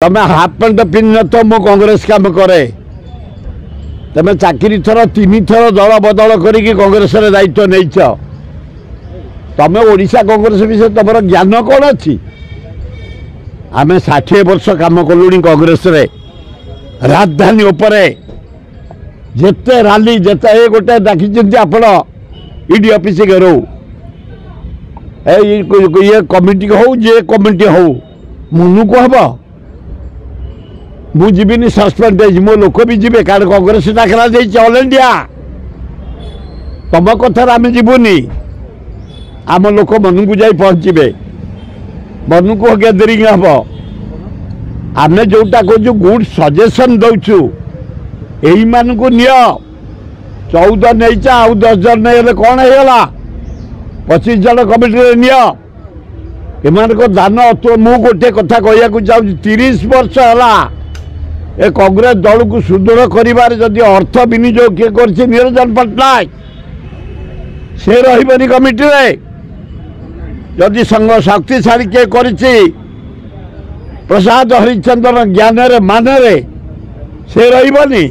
तमें half pant पिंध तो मु कांग्रेस काम करे तमें चाकरी थर 3 थर दल बदल करी कांग्रेस दायित्व नहीं तमें ओडिशा कांग्रेस विषय तुम ज्ञान कौन अच्छी आम 60 वर्ष काम कलुणी कांग्रेस रे राजधानी उपरे जिते राली जिते गोटे डाकी आपण ईडी ऑफिस घेरो ये कमिटी हो जे कमिटी हो मुनु को हम मुझे सस्पेंड मो लोक भी जी कारण कांग्रेस डाकरा ऑल इंडिया तुम कथार आम जीवनी आम लोक मन को जा पहुँचे मन को गैदरिंग हम आम जोटा कह गुड सजेसन दौचु यही मान को नि 14 नहीं आउ 10 जन नहीं कौन है 25 जन कमिटी निमान को दान मु गोटे कथा कहूँ चाहूँ 30 वर्ष है ए कांग्रेस दल को सुदृढ़ कर अर्थ विनियोग किए कर निरंजन पट्टनायक से रही कमिटी जदि संघ शक्तिशाली किए कर प्रसाद हरिचंद्र ज्ञान मान से रही